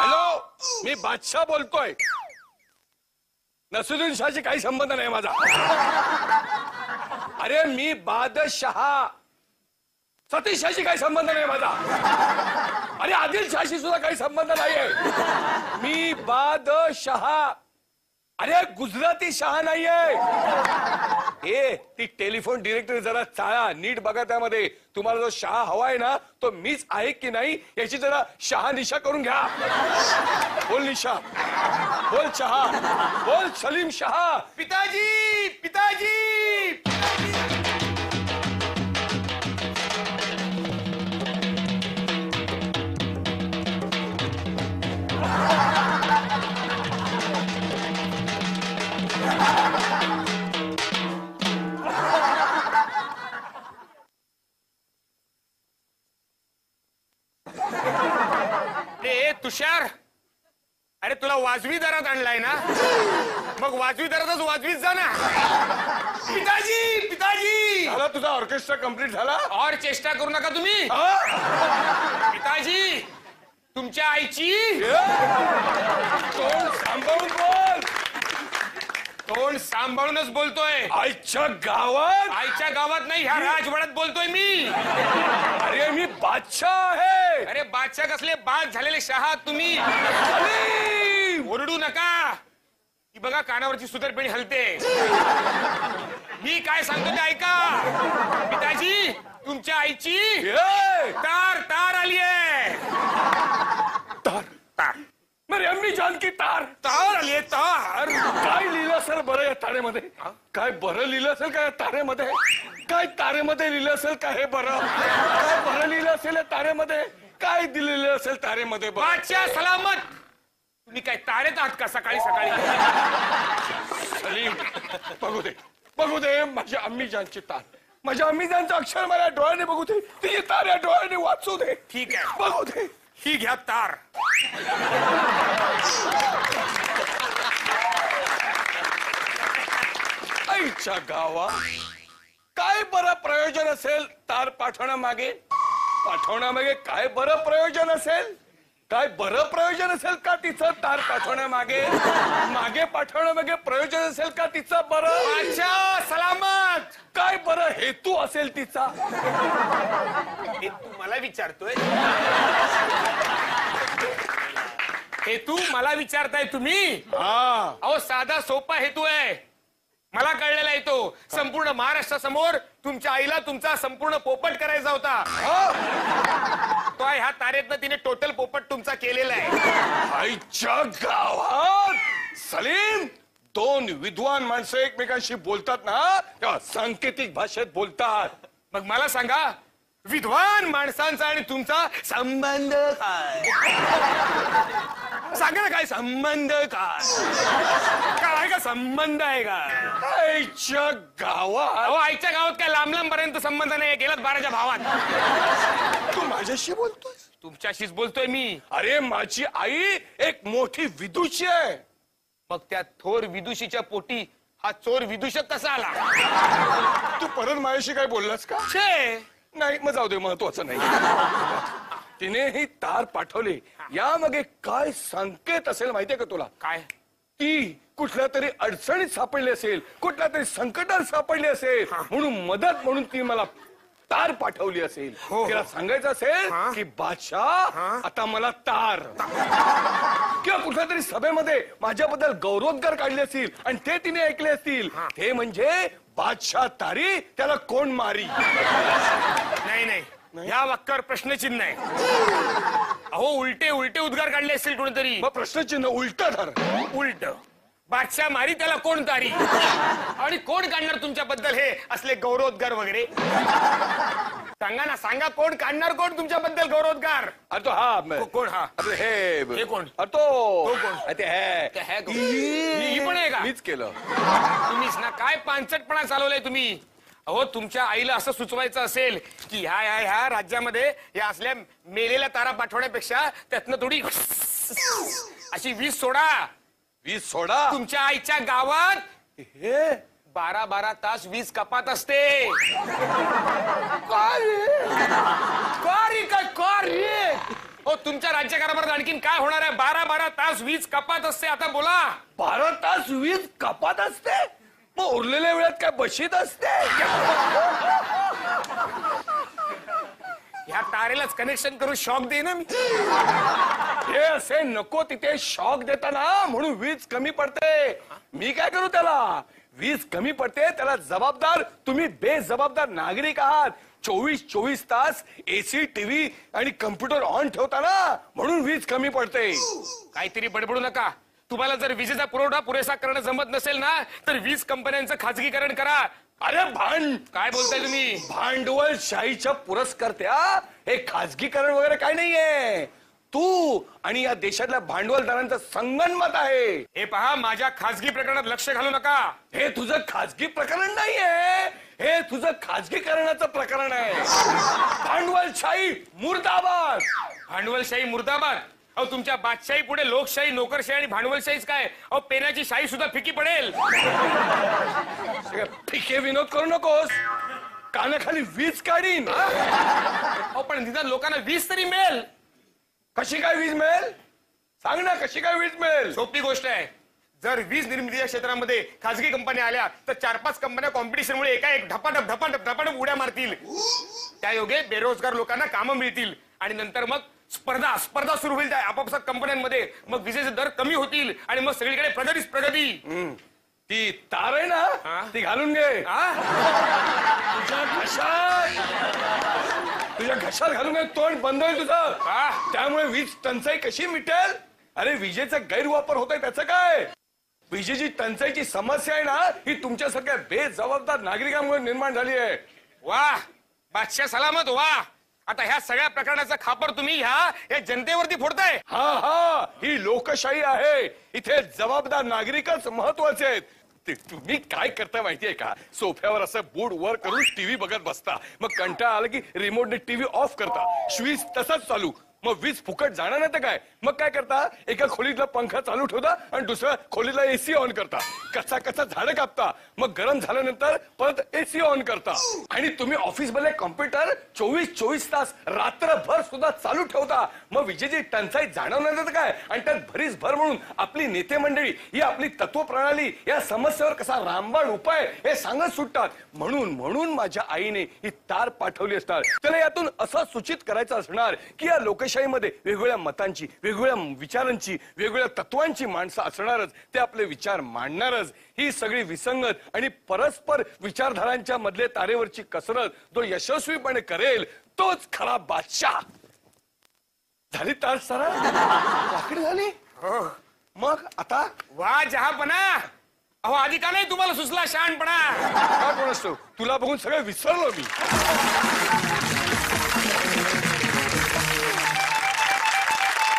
Hello, मी बादशाह बोलतोय. नसरुद्दीन शाहशी काही संबंध नाही माझा. अरे मी बादशाह. सतीश शाहशी काही संबंध नाही माझा. अरे आदिल शाहशी सुद्धा काही संबंध नाहीये. मी बादशाह. अरे गुजराती शहा नाहीये. ए ती टेलिफोन डिरेक्टरी जरा चाळा, नीट बघा त्यामध्ये. तुम्हाला जो शहा हवाय ना तो मीच आहे की नाही याची जरा शहानिशा करून घ्या. बोल निशा, बोल शहा, बोल सलीम शहा. पिताजी, पिताजी. तुषार, अरे तुला वाजवी दरात आणलाय ना, मग वाजवी दरातच वाजवीत जा ना. पिताजी, पिताजी. झाला तुझा ऑर्केस्ट्रा कंप्लीट झाला. और चेष्टा करू नका तुम्ही. पिताजी, तुमच्या आईची तोंड सांभाळून बोल. तोंड सांभाळूनच बोलतोय. आईच्या गावात. आईच्या गावात नाही, ह्या राजवाड्यात बोलतोय मी. अरे मी बादशाह आहे. अरे बादशाह कसले, बाद झालेले शहा तुम्ही. ओरडू नका. ही बघा कानावरची सुतरपेढी हलते. मी काय सांगतो ते ऐका. पिताजी, तुमच्या आईची तार तार आली आहे. तार तार. मेरी अम्मी जान की तार. तार आली आहे, तार. काय लिहिलं असेल बरं या तारेमध्ये? काय बरं लिहिलं असेल का या तारेमध्ये? काय तारेमध्ये लिहिलं असेल का हे बरं? काय बरं लिहिलं असेल या तारेमध्ये? काय दिलेलं असेल तारेमध्ये? बादशाह सलामत. तुम्ही काय तारेत आहात का सकाळी सकाळी? सलीम, बघू दे, बघू दे माझ्या अम्मी जानची तार. माझ्या अम्मी जानचं अक्षर मला डोळ्याने बघू दे. तिची तार या डोळ्याने वाचू दे. ठीक आहे, बघू दे. ही घ्या तार. आईच्या गावा, काय बरं प्रयोजन असेल तार पाठवण्यामागे? पाठवण्यामागे काय बरं प्रयोजन असेल? काय बरं प्रयोजन असेल का तिचं तार पाठवण्यामागे? मागे पाठवण्यामागे प्रयोजन असेल का तिचं बरं? बादशाह सलामत. काय बरं हेतू असेल तिचा? हे तू मला विचारतोय? हे तू मला विचारताय तुम्ही? अहो साधा सोपा हेतू आहे, मला कळलेला आहे तो. संपूर्ण महाराष्ट्रासमोर तुमच्या आईला तुमचा संपूर्ण पोपट करायचा होता. तो ह्या तारेतनं तिने टोटल पोपट तुमचा केलेला आहे. आईच्या गावात सलीम, दोन विद्वान माणसं एकमेकांशी बोलतात ना तेव्हा सांकेतिक भाषेत बोलतात. मग मला सांगा, विद्वान माणसांचा आणि तुमचा संबंध काय? सांगा ना, काय संबंध काय का संबंध आहे का? आईच्या गावात. अहो आईच्या गावात काय लांब लांब पर्यंत संबंध नाही, गेलात 12च्या भावात. तू माझ्याशी बोलतोय? तुमच्याशीच बोलतोय मी. अरे माझी आई एक मोठी विदुषी आहे. मग त्या थोर विदुषीच्या पोटी हा चोर विदूषक कसा आला? तू परत माझ्याशी काय बोललास का? नाही, मग जाऊ दे, महत्वाचं नाही. तिने ही तार पाठवली, यामागे काय संकेत असेल माहितीये का तुला? काय? ती कुठल्या तरी अडचणीत सापडली असेल, कुठल्या तरी संकटात सापडली असेल, म्हणून मदत म्हणून ती मला तार पाठवली असेल. तिला सांगायचं असेल की बादशाह आता मला तार. किंवा कुठल्या तरी सभेमध्ये माझ्याबद्दल गौरवोद्गार काढले असतील आणि ते तिने ऐकले असतील. ते म्हणजे बादशाह तारी त्याला कोण मारी. नाही नाही, या वाक्यावर प्रश्नचिन्ह आहे. अहो उलटे उलटे उद्गार काढले असतील कोणतरी. मग प्रश्नचिन्ह उलट धर. उलट. बादशाह मारी त्याला कोण तारी. आणि कोण काढणार तुमच्याबद्दल हे असले गौरवोद्गार वगैरे? सांगा ना, सांगा कोण काढणार, कोण तुमच्याबद्दल गौरवोद्गार? अरे तो हा कोण? हा हे कोण? अरे तो कोण? ते हे ही पण आहे का? मीच केलं. तुम्हीच ना, काय पांचटपणा चालवलाय तुम्ही. अहो तुमच्या आईला असं सुचवायचं असेल की ह्या राज्यामध्ये या असल्या मेलेल्या तारा पाठवण्यापेक्षा त्यातनं थोडी अशी 20 सोडा. 20 सोडा? तुमच्या आईच्या गावात हे 12-12 तास 20 कपात असते. काय कार्य हो तुमच्या राज्यकारभारात आणखीन काय होणार आहे? 12-12 तास वीज कपात असते. आता बोला. 12 तास वीज कपात असते, मग उरलेल्या वेळात काय बशीत असते? ह्या तारेलाच कनेक्शन करून शॉक दे ना मी. हे असे नको तिथे शॉक देताना म्हणून वीज कमी पडते. मी काय करू त्याला? वीज कमी पडते त्याला जबाबदार तुम्ही बेजबाबदार नागरिक आहात. 24 तास एसी, टीव्ही आणि कम्प्युटर ऑन ठेवताना म्हणून वीज कमी पडते. काहीतरी बडबडू नका. तुम्हाला जर विजेचा पुरवठा पुरेसा करणं जमत नसेल ना तर वीज कंपन्यांचं खाजगीकरण करा. अरे काय बोलताय तुम्ही? भांडवलशाहीच्या पुरस्कर्त्या हे खाजगीकरण वगैरे काय नाहीये. तू आणि या देशातल्या भांडवलदारांचं संगनमत आहे. हे पहा, माझ्या खाजगी प्रकरणात लक्ष घालू नका. हे तुझं खाजगी प्रकरण नाहीये, हे तुझं खाजगीकरणाचं प्रकरण आहे. भांडवलशाही मुर्दाबाद. भांडवलशाही मुर्दाबाद. अहो तुमच्या बादशाही पुढे लोकशाही, नोकरशाही आणि भांडवलशाहीच काय? अहो पेनाची शाही सुद्धा फिकी पडेल. फिके विनोद करू नकोस, कानाखाली वीज काढीन. अहो पण निदान लोकांना वीज तरी मिळेल. कशी काय वीज मिळेल? सांग ना, कशी काय वीज मिळेल? सोपी गोष्ट आहे. जर वीज निर्मितीच्या क्षेत्रामध्ये खाजगी कंपन्या आल्या तर 4-5 कंपन्या कॉम्पिटिशनमुळे एका धपाधप उड्या मारतील. त्या योगे बेरोजगार लोकांना कामं मिळतील आणि नंतर मग स्पर्धा सुरू होईल त्या आपापसात कंपन्यांमध्ये. मग विजेचे दर कमी होतील आणि मग सगळीकडे प्रगती. ती तार आहे ना, ती घालून घे. तुझ्या घशात घालून घे, तोंड बंद होईल तुझं. त्यामुळे वीज टंचाई कशी मिटेल? अरे विजेचा गैरवापर होतोय त्याचं काय? विजेची टंचाईची समस्या आहे ना, ही तुमच्यासारख्या बेजबाबदार नागरिकांमुळे निर्माण झाली आहे. वाह बादशाह सलामत. वाह. आता ह्या सगळ्या प्रकरणाचा खापर तुम्ही ह्या जनतेवरती फोडताय. हा, ही लोकशाही आहे. इथे जबाबदार नागरिकच महत्वाचे आहेत. तुम्ही काय करता माहितीये का? सोफ्यावर असं बोर्ड वर करून टीव्ही बघत बसता, मग कंटाळा आला की रिमोटने टीव्ही ऑफ करता, स्विच तसाच चालू, मग वीज फुकट जाणार नाही तर काय? मग काय करता? एका खोलीतला पंखा चालू ठेवता आणि दुसऱ्या खोलीला एसी ऑन करता, कसा झाडं कापता, मग गरम झाल्यानंतर परत एसी ऑन करता. आणि तुम्ही ऑफिस मध्ये कॉम्प्युटर 24 तास रात्रभर सुद्धा चालू ठेवता. मग विजेची टंचाई जाणवणार नाही तर काय? आणि त्यात भरीस भर म्हणून आपली नेते मंडळी ही आपली तत्व प्रणाली या समस्येवर कसा रामबाण उपाय हे सांगत सुटतात. म्हणून माझ्या आईने ही तार पाठवली असणार. त्याला यातून असं सूचित करायचं असणार की या लोकशाहीमध्ये वेगवेगळ्या मतांची, वेगवेगळ्या विचारांची, वेगवेगळ्या तत्वांची माणसं असणारच. ते आपले विचार मांडणारच. ही सगळी विसंगत आणि परस्पर विचारधारांच्या मधले तारेवरची कसरत जो यशस्वीपणे करेल तोच खरा बादशाह. झाली तार सरा वाकडी झाली. मग आता वा जहापणा. अहो आधी का नाही तुम्हाला सुचला शहाणपणा? काय कोण असतो? तुला बघून सगळं विसरलो मी.